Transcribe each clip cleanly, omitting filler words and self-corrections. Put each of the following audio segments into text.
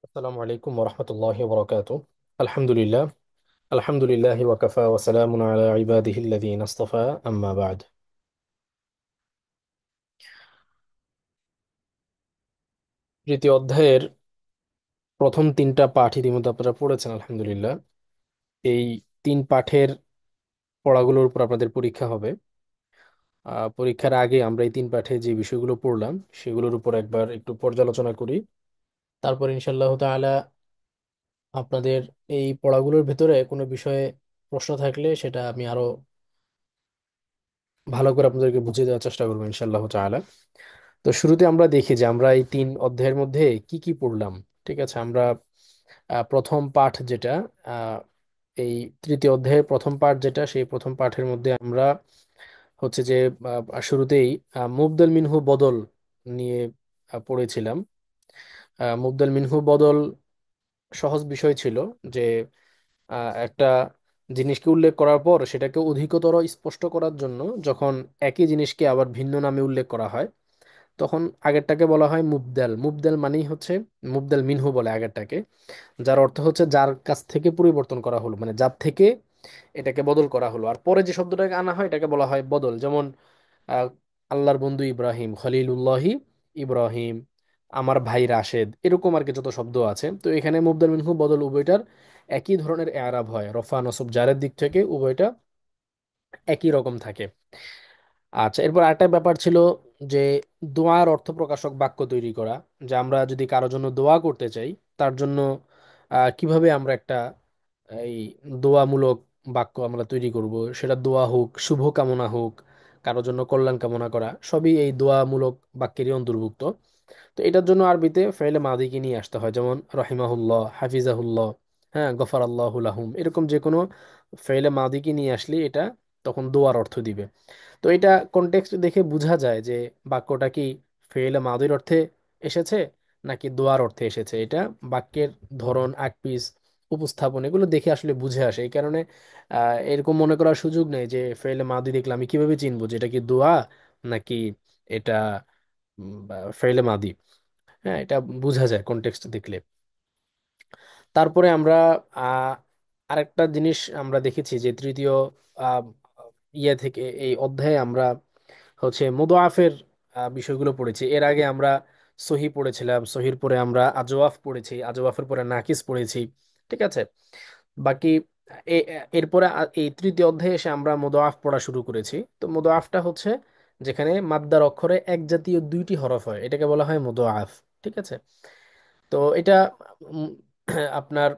আসসালামু আলাইকুম ওরহমতুল্লাহি ওবরাকাতুহ। আলহামদুলিল্লাহ। আলহামদুলিল্লাহ ওয়াকাফা ওয়া সালামুন আলা ইবাদিহিল্লাযীনা ইসতাফা, আম্মা বা'দ। তৃতীয় অধ্যায়ের প্রথম তিনটা পাঠ ইতিমধ্যে আপনারা পড়েছেন আলহামদুলিল্লাহ। এই তিন পাঠের পড়াগুলোর উপর আপনাদের পরীক্ষা হবে। পরীক্ষার আগে আমরা এই তিন পাঠে যে বিষয়গুলো পড়লাম সেগুলোর উপর একবার একটু পর্যালোচনা করি। তারপর ইনশাআল্লাহ তাআলা আপনাদের এই পড়াগুলোর ভেতরে কোনো বিষয়ে প্রশ্ন থাকলে সেটা আমি আরো ভালো করে আপনাদেরকে বুঝিয়ে দেওয়ার চেষ্টা করবো ইনশাআল্লাহ তাআলা। তো শুরুতে আমরা দেখি যে আমরা এই তিন অধ্যায়ের মধ্যে কি কি পড়লাম। ঠিক আছে, আমরা প্রথম পাঠ যেটা, আহ, এই তৃতীয় অধ্যায়ের প্রথম পাঠ যেটা, সেই প্রথম পাঠের মধ্যে আমরা হচ্ছে যে শুরুতেই মুবদল মিনহু বদল নিয়ে পড়েছিলাম। মুবদল মিনহু বদল সহজ বিষয় ছিল যে একটা জিনিসকে উল্লেখ করার পর সেটাকে অধিকতর স্পষ্ট করার জন্য যখন একই জিনিসকে আবার ভিন্ন নামে উল্লেখ করা হয় তখন আগেরটাকে বলা হয় মুবদাল। মুবদাল মানেই হচ্ছে, মুবদাল মিনহু বলে আগেরটাকে, যার অর্থ হচ্ছে যার কাছ থেকে পরিবর্তন করা হলো, মানে যার থেকে এটাকে বদল করা হলো। আর পরে যে শব্দটাকে আনা হয় এটাকে বলা হয় বদল। যেমন আহ, আল্লাহর বন্ধু ইব্রাহিম, খলিলুল্লাহি ইব্রাহিম, আমার ভাই রাশেদ, এরকম আর কি যত শব্দ আছে। তো এখানে মুবদাল মিনহু বদল উভয়টার একই ধরনের এআরাব হয়, রফা নসব জারের দিক থেকে উভয়টা একই রকম থাকে। আচ্ছা, এরপর আরেকটা ব্যাপার ছিল যে দোয়ার অর্থ প্রকাশক বাক্য তৈরি করা। যে আমরা যদি কারোর জন্য দোয়া করতে চাই, তার জন্য কিভাবে আমরা একটা এই দোয়ামূলক বাক্য আমরা তৈরি করব, সেটা দোয়া হোক, শুভ কামনা হোক, কারোর জন্য কল্যাণ কামনা করা, সবই এই দোয়ামূলক বাক্যেরই অন্তর্ভুক্ত। তো এটার জন্য আরবিতে ফেলে মাদিকে নিয়ে আসতে হয়, যেমন রহিমাহুল্লাহ, হাফিজাহুল্লাহ, হ্যাঁ, গফার আল্লাহ লাহুম, এরকম যে কোনো ফেলে মাদিকে নিয়ে আসলে এটা তখন দোয়ার অর্থ দিবে। তো এটা কনটেক্সট দেখে বোঝা যায় যে বাক্যটা কি ফেলে মাদির অর্থে এসেছে নাকি দোয়ার অর্থে এসেছে। এটা বাক্যের ধরন, আকপিস, উপস্থাপন, এগুলো দেখে আসলে বুঝে আসে। এই কারণে এরকম মনে করার সুযোগ নেই যে ফেলে মাদি দেখলে আমি কিভাবে চিনবো যে এটা কি দোয়া নাকি এটা ফেলে মাদি। হ্যাঁ, এটা বোঝা যায় কনটেক্সট দেখলে। তারপরে আমরা আহ, আরেকটা জিনিস আমরা দেখেছি যে তৃতীয় আহ, ইয়ে থেকে এই অধ্যায়ে আমরা হচ্ছে মুদআফের বিষয়গুলো পড়েছি। এর আগে আমরা সহি পড়েছিলাম, সহির পরে আমরা আজওয়াফ পড়েছি, আজওয়াফের পরে নাকিস পড়েছি। ঠিক আছে, বাকি এরপরে এই তৃতীয় অধ্যায়ে এসে আমরা মুদআফ পড়া শুরু করেছি। তো মুদআফটা হচ্ছে যেখানে মাদ্দার অক্ষরে এক জাতীয় দুইটি হরফ হয়, এটাকে বলা হয় মুদআফ। ঠিক আছে, তো এটা উম, আপনার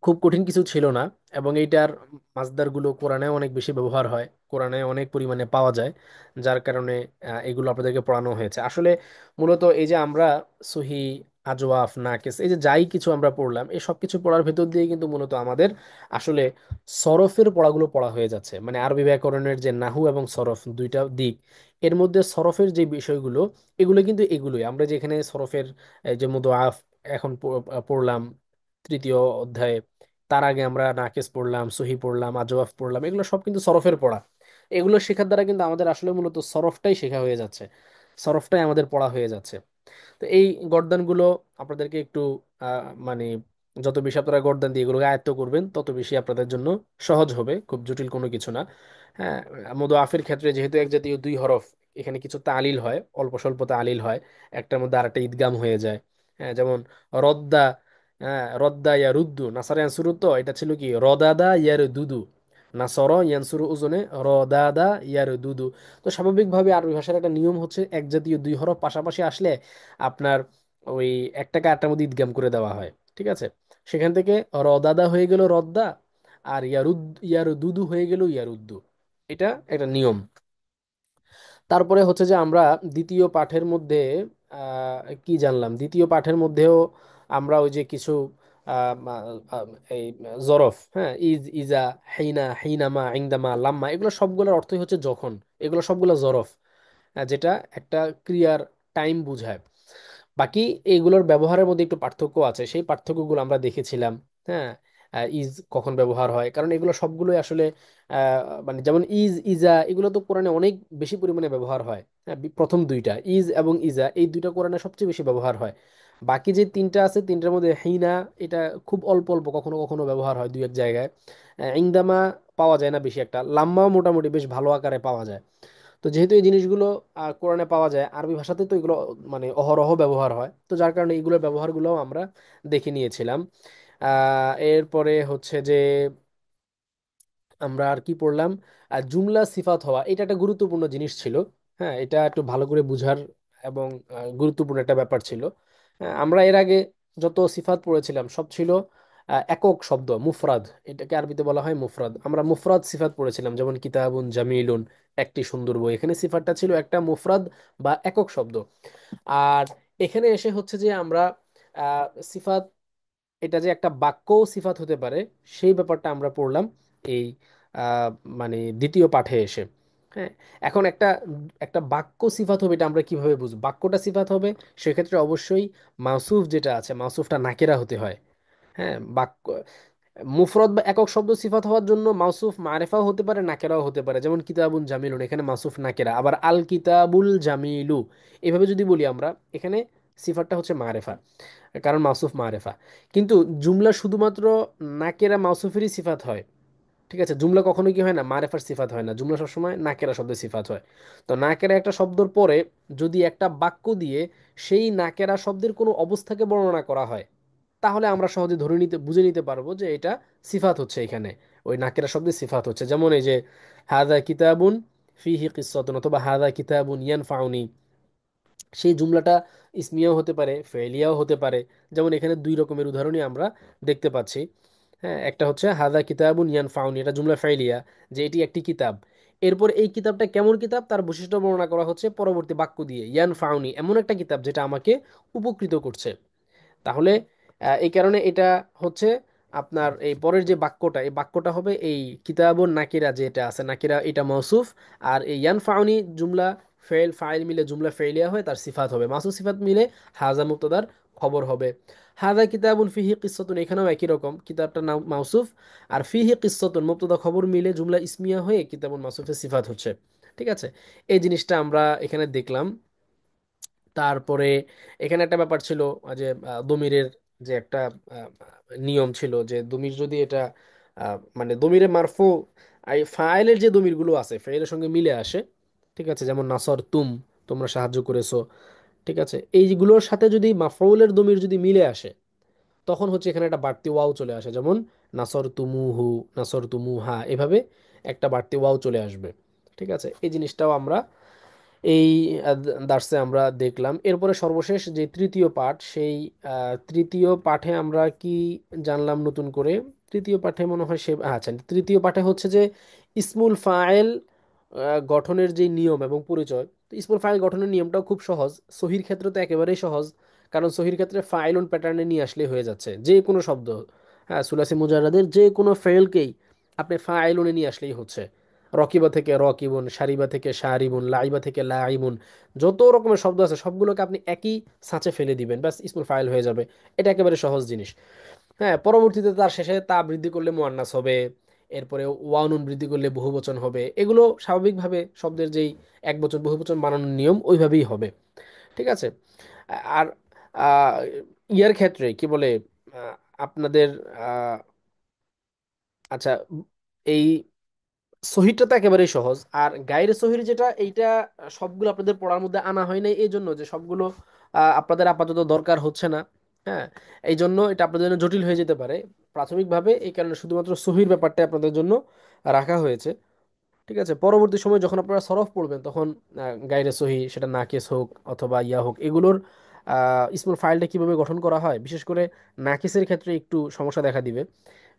খুব কঠিন কিছু ছিল না। এবং এইটার মাসদারগুলো কোরআনে অনেক বেশি ব্যবহার হয়, কোরআনে অনেক পরিমাণে পাওয়া যায়, যার কারণে এগুলো আপনাদেরকে পড়ানো হয়েছে। আসলে মূলত এই যে আমরা সহি, আজওয়াফ, নাকেস, এই যে যাই কিছু আমরা পড়লাম, এই সব কিছু পড়ার ভেতর দিয়ে কিন্তু মূলত আমাদের আসলে সরফের পড়াগুলো পড়া হয়ে যাচ্ছে। মানে আরবি ব্যাকরণের যে নাহু এবং সরফ দুইটা দিক, এর মধ্যে সরফের যে বিষয়গুলো, এগুলো কিন্তু এগুলোই আমরা যেখানে সরফের এই যে মুদআফ এখন পড়লাম তৃতীয় অধ্যায়ে, তার আগে আমরা নাকেস পড়লাম, সহি পড়লাম, আজওয়াফ পড়লাম, এগুলো সব কিন্তু সরফের পড়া। এগুলো শেখার দ্বারা কিন্তু আমাদের আসলে মূলত সরফটাই শেখা হয়ে যাচ্ছে, সরফটাই আমাদের পড়া হয়ে যাচ্ছে। তো এই গর্দানগুলো আপনাদেরকে একটু মানে যত বেশি আপনারা গর্দান দিয়ে এগুলোকে আয়ত্ত করবেন তত বেশি আপনাদের জন্য সহজ হবে, খুব জটিল কোনো কিছু না। হ্যাঁ, মুদআফের ক্ষেত্রে যেহেতু এক জাতীয় দুই হরফ, এখানে কিছু তালিল হয়, অল্প স্বল্প তালিল হয়, একটার মধ্যে আরেকটা ইদগাম হয়ে যায়। হ্যাঁ, যেমন রদ্দা, হ্যাঁ, রদ্দা ইয়া রুদ্দু, নাসারা ইয়ানসুরু, তো এটা ছিল কি রদাদা ইয়ার দুদু, নাসর ইয়ানসুরু ওজনে রদাদা ইয়ার দুদু। তো স্বাভাবিকভাবে আরবি ভাষার একটা নিয়ম হচ্ছে এক জাতীয় দুই হরফ পাশাপাশি আসলে আপনার ওই একটাকে আটটার মধ্যে ইদগাম করে দেওয়া হয়। ঠিক আছে, সেখান থেকে রদাদা হয়ে গেল রদ্দা, আর ইয়ার দুদু হয়ে গেল ইয়ারুদ্দু। এটা একটা নিয়ম। তারপরে হচ্ছে যে আমরা দ্বিতীয় পাঠের মধ্যে কি জানলাম, দ্বিতীয় পাঠের মধ্যেও আমরা ওই যে কিছু আহ, মা- আহ, এই জরফ, হ্যাঁ, ইজা, হেইনা, হেইনামা, ইংদামা, লাম্মা, এগুলো সবগুলোর অর্থই হচ্ছে যখন। এগুলো সবগুলো জরফ, যেটা একটা ক্রিয়ার টাইম বোঝায়। বাকি এইগুলোর ব্যবহারের মধ্যে একটু পার্থক্য আছে, সেই পার্থক্যগুলো আমরা দেখেছিলাম। হ্যাঁ, ইজ কখন ব্যবহার হয়, কারণ এগুলো সবগুলোই আসলে মানে যেমন ইজ, ইজা, এগুলো তো কোরআনে অনেক বেশি পরিমাণে ব্যবহার হয়। হ্যাঁ, প্রথম দুইটা ইজ এবং ইজা, এই দুইটা কোরআনে সবচেয়ে বেশি ব্যবহার হয়। বাকি যে তিনটা আছে তিনটার মধ্যে হিনা, এটা খুব অল্প অল্প কখনো কখনো ব্যবহার হয় দুই এক জায়গায়। ইংদামা পাওয়া যায় না বেশি একটা। লাম্মাও মোটামুটি বেশ ভালো আকারে পাওয়া যায়। তো যেহেতু এই জিনিসগুলো কোরআনে পাওয়া যায়, আরবি ভাষাতে তো এগুলো মানে অহরহ ব্যবহার হয়, তো যার কারণে এগুলোর ব্যবহারগুলোও আমরা দেখে নিয়েছিলাম। এরপরে হচ্ছে যে আমরা আর কি পড়লাম, জুমলা সিফাত হওয়া, এটা একটা গুরুত্বপূর্ণ জিনিস ছিল। হ্যাঁ, এটা একটু ভালো করে বুঝার এবং গুরুত্বপূর্ণ একটা ব্যাপার ছিল। আমরা এর আগে যত সিফাত পড়েছিলাম সব ছিল একক শব্দ, মুফরাদ। এটাকে আরবিতে বলা হয় মুফরাদ। আমরা মুফরাদ সিফাত পড়েছিলাম, যেমন কিতাবুন জামিলুন, একটি সুন্দর বই। এখানে সিফাতটা ছিল একটা মুফরাদ বা একক শব্দ। আর এখানে এসে হচ্ছে যে আমরা সিফাত, এটা যে একটা বাক্য সিফাত হতে পারে, সেই ব্যাপারটা আমরা পড়লাম এই আহ, মানে দ্বিতীয় পাঠে এসে। হ্যাঁ, এখন একটা একটা বাক্য সিফাত হবে, এটা আমরা কিভাবে বুঝবো বাক্যটা সিফাত হবে? সেক্ষেত্রে অবশ্যই মাউসুফ যেটা আছে, মাউসুফটা নাকেরা হতে হয়। হ্যাঁ, বাক্য মুফরদ বা একক শব্দ সিফাত হওয়ার জন্য মাউসুফ মারেফাও হতে পারে, নাকেরাও হতে পারে। যেমন কিতাবুল জামিলুন, এখানে মাউসুফ নাকেরা। আবার আল কিতাবুল জামিলু, এভাবে যদি বলি আমরা, এখানে সিফাতটা হচ্ছে মারেফা, কারণ মাউসুফ মারেফা। কিন্তু জুমলা শুধুমাত্র নাকেরা মাউসুফেরই সিফাত হয়। ঠিক আছে, জুমলা কখনো কি হয় না, মারেফার সিফাত হয় না। জুমলা সবসময় নাকেরা শব্দের সিফাত হয়। তো নাকেরা একটা শব্দর পরে যদি একটা বাক্য দিয়ে সেই নাকেরা শব্দের কোনো অবস্থাকে বর্ণনা করা হয়, তাহলে আমরা সহজে ধরে নিতে বুঝে নিতে পারবো যে এটা সিফাত হচ্ছে এখানে, ওই নাকেরা শব্দের সিফাত হচ্ছে। যেমন এই যে হাদা কিতাবুন ফিহি কিসসাতুন, অথবা হাদা কিতাবুন ইয়ানফাউনি, সেই জুমলাটা ইসমিয়াও হতে পারে, ফেলিয়াও হতে পারে। যেমন এখানে দুই রকমের উদাহরণই আমরা দেখতে পাচ্ছি। হ্যাঁ, একটা হচ্ছে হাদা কিতাবুন ইয়ান ফাউনি, এটা জুমলা ফাইলিয়া, যে এটি একটি কিতাব। এরপর এই কিতাবটা কেমন কিতাব তার বৈশিষ্ট্য বর্ণনা করা হচ্ছে পরবর্তী বাক্য দিয়ে, ইয়ান ফাউনি, এমন একটা কিতাব যেটা আমাকে উপকৃত করছে। তাহলে এই কারণে এটা হচ্ছে আপনার এই পরের যে বাক্যটা, এই বাক্যটা হবে এই কিতাবুন নাকিরা, যেটা আছে নাকিরা, এটা মৌসুফ। আর এই ইয়ানফাউনি জুমলা ফেল ফাইল মিলে জুমলা ফেলিয়া হয়, তার সিফাত হবে। মাসুফ সিফাত মিলে হাজা মুক্তদার খবর হবে। হাদা কিতাবুন ফিহি কিসসাতুন, এখানেও একই রকম, কিতাবটার নাম মাউসুফ, আর ফিহি কিসসাতুন মুক্তদা খবর মিলে জুমলা ইসমিয়া হয়ে কিতাবুন মাসুফের সিফাত হচ্ছে। ঠিক আছে, এই জিনিসটা আমরা এখানে দেখলাম। তারপরে এখানে একটা ব্যাপার ছিল যে দমিরের যে একটা আহ, নিয়ম ছিল, যে দমির যদি এটা মানে দমিরে মারফু, এই ফাইলের যে দমিরগুলো আছে ফাইলের সঙ্গে মিলে আসে। ঠিক আছে, যেমন নাসর তুম, তোমরা সাহায্য করেছো। ঠিক আছে, এইগুলোর সাথে যদি মাফউলের দমির যদি মিলে আসে, তখন হচ্ছে এখানে একটা বাড়তি ওয়াও চলে আসে। যেমন নাসর তুমুহু, নাসর তুমুহা, এভাবে একটা বাড়তি ওয়াও চলে আসবে। ঠিক আছে, এই জিনিসটাও আমরা এই দার্সে আমরা দেখলাম। এরপরে সর্বশেষ যে তৃতীয় পাঠ, সেই তৃতীয় পাঠে আমরা কি জানলাম নতুন করে? তৃতীয় পাঠে মনে হয় সে, আচ্ছা, তৃতীয় পাঠে হচ্ছে যে ইসমুল ফাইল গঠনের যে নিয়ম এবং পরিচয়। তো ইসমুল ফাইল গঠনের নিয়মটাও খুব সহজ, সহির ক্ষেত্রে তো একেবারেই সহজ। কারণ সহির ক্ষেত্রে ফাইলুন প্যাটার্নে নিয়ে আসলেই হয়ে যাচ্ছে যে কোনো শব্দ। হ্যাঁ, সুলাসি মুজারাদের যে কোনো ফেলকেই আপনি ফাইলুনে নিয়ে আসলেই হচ্ছে। রকিবা থেকে রকিবুন, সারিবা থেকে সারিবুন, লাইবা থেকে লাইবুন, যত রকমের শব্দ আছে সবগুলোকে আপনি একই ছাঁচে ফেলে দিবেন, ব্যাস ইসমুল ফাইল হয়ে যাবে। এটা একেবারে সহজ জিনিস। হ্যাঁ, পরবর্তীতে তার শেষে তা বৃদ্ধি করলে মুয়ান্নাস হবে। এরপরে ওয়ানুন বৃদ্ধি করলে বহুবচন হবে। এগুলো স্বাভাবিকভাবে শব্দের যেই এক বচন বহুবচন বানানোর নিয়ম ওইভাবেই হবে। ঠিক আছে। আর আহ, ইয়ার ক্ষেত্রে কি বলে, আহ, আপনাদের আহ, আচ্ছা, এই সহিটা তো একেবারেই সহজ। আর গাইরে সহির যেটা, এইটা সবগুলো আপনাদের পড়ার মধ্যে আনা হয় নাই, এই জন্য যে সবগুলো আপনাদের আপাতত দরকার হচ্ছে না। হ্যাঁ, এই জন্য এটা আপনাদের জন্য জটিল হয়ে যেতে পারে প্রাথমিকভাবে, এই কারণে শুধুমাত্র সহির ব্যাপারটা আপনাদের জন্য রাখা হয়েছে। ঠিক আছে, পরবর্তী সময় যখন আপনারা সরফ পড়বেন তখন গাইরে সহি, সেটা নাকেস হোক অথবা ইয়া হোক, এগুলোর ইসমুল ফাইলটা কিভাবে গঠন করা হয়, বিশেষ করে নাকিসের ক্ষেত্রে একটু সমস্যা দেখা দিবে।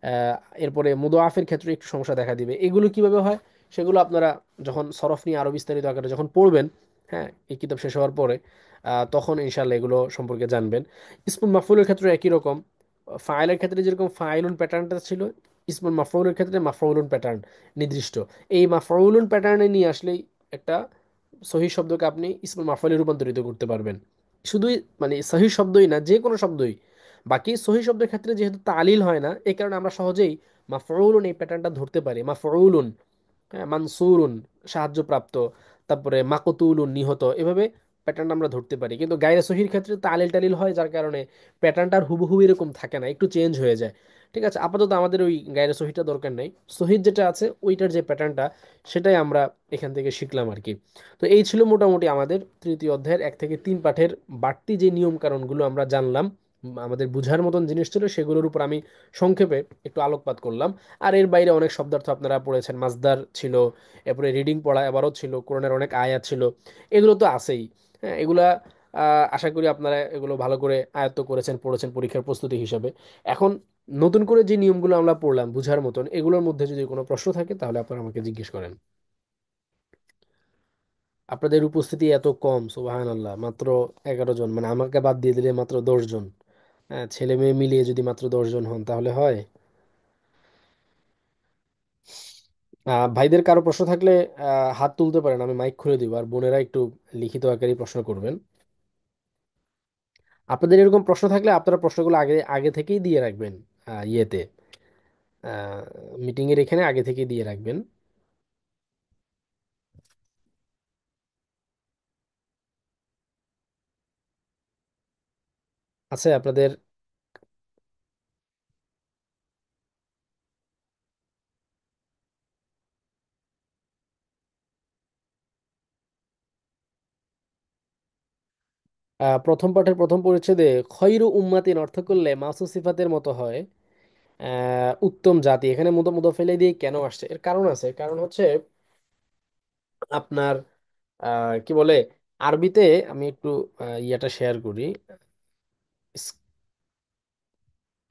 আহ, এরপরে মুদোআফের ক্ষেত্রে একটু সমস্যা দেখা দিবে। এগুলো কিভাবে হয় সেগুলো আপনারা যখন সরফ নিয়ে আরো বিস্তারিত আকারে যখন পড়বেন, হ্যাঁ, এই কিতাব শেষ হওয়ার পরে, তখন ইনশাল্লাহ এগুলো সম্পর্কে জানবেন। ইসমুল মাফউলের ক্ষেত্রে একই রকম। ফাইলের ক্ষেত্রে যেরকম ফাইলুন প্যাটার্নটা ছিল, ইসমুল মাফউলের ক্ষেত্রে মাফউলুন প্যাটার্ন নির্দিষ্ট। এই মাফউলুন প্যাটার্নে নিয়ে আসলেই একটা সহি শব্দকে আপনি ইসমুল মাফউলে রূপান্তরিত করতে পারবেন। শুধুই মানে সহি শব্দই না, যে কোনো শব্দই। বাকি সহি শব্দের ক্ষেত্রে যেহেতু তালিল হয় না, এই কারণে আমরা সহজেই মাফউলুন এই প্যাটার্নটা ধরতে পারি। মাফউলুন, হ্যাঁ, মানসুরুন সাহায্যপ্রাপ্ত, তারপরে মাকতুলুন নিহত, এভাবে প্যাটার্ন আমরা ধরতে পারি, কিন্তু গায়রে সহির ক্ষেত্রে তালিল টালিল হয়, যার কারণে প্যাটার্নটা আর হুবহু এরকম থাকে না, একটু চেঞ্জ হয়ে যায়। ঠিক আছে, আপাতত আমাদের ওই গায়রে সহিটা দরকার নেই, সহিহ যেটা আছে ওইটার যে প্যাটার্নটা সেটাই আমরা এখান থেকে শিখলাম আর কি। তো এই ছিল মোটামুটি আমাদের তৃতীয় অধ্যায়ের 1 থেকে 3 পাঠের বাড়তি যে নিয়ম কানুনগুলো আমরা জানলাম, আমাদের বুঝার মতন জিনিস ছিল, সেগুলোর উপর আমি সংক্ষেপে একটু আলোকপাত করলাম। আর এর বাইরে অনেক শব্দার্থ আপনারা পড়েছেন, মাসদার ছিল, এরপরে রিডিং পড়া এবারও ছিল, কোরআনের অনেক আয়াত ছিল, এগুলো তো আছেই। হ্যাঁ, এগুলা আশা করি আপনারা এগুলো ভালো করে আয়ত্ত করেছেন, পড়েছেন পরীক্ষার প্রস্তুতি হিসাবে। এখন নতুন করে যে নিয়মগুলো আমরা পড়লাম বুঝার মতন, এগুলোর মধ্যে যদি কোনো প্রশ্ন থাকে তাহলে আপনারা আমাকে জিজ্ঞেস করেন। আপনাদের উপস্থিতি এত কম, সুবহানাল্লাহ, মাত্র 11 জন, মানে আমাকে বাদ দিয়ে দিলে মাত্র 10 জন। হ্যাঁ, ছেলে মেয়ে মিলিয়ে যদি মাত্র 10 জন হন তাহলে হয়? ভাইদের কারো প্রশ্ন থাকলে হাত তুলতে পারেন, আমি মাইক খুলে দিব। আর বোনেরা একটু লিখিত আকারে প্রশ্ন করবেন। আপনাদের এরকম প্রশ্ন থাকলে আপনারা প্রশ্নগুলো আগে আগে থেকেই দিয়ে রাখবেন, ইয়েতে, মিটিং এর এখানে আগে থেকেই দিয়ে রাখবেন। আছে আপনাদের? প্রথম পাঠের প্রথম পরিচ্ছেদে খয়রু উম্মাতিন অর্থ করলে মাসুস সিফাতের মতো হয়। উত্তম জাতি, এখানে মুদফেলে দিয়ে কেন আসছে, এর কারণ আছে। কারণ হচ্ছে আপনার কি বলে, আরবিতে আমি একটু ইয়েটা শেয়ার করি। ইস-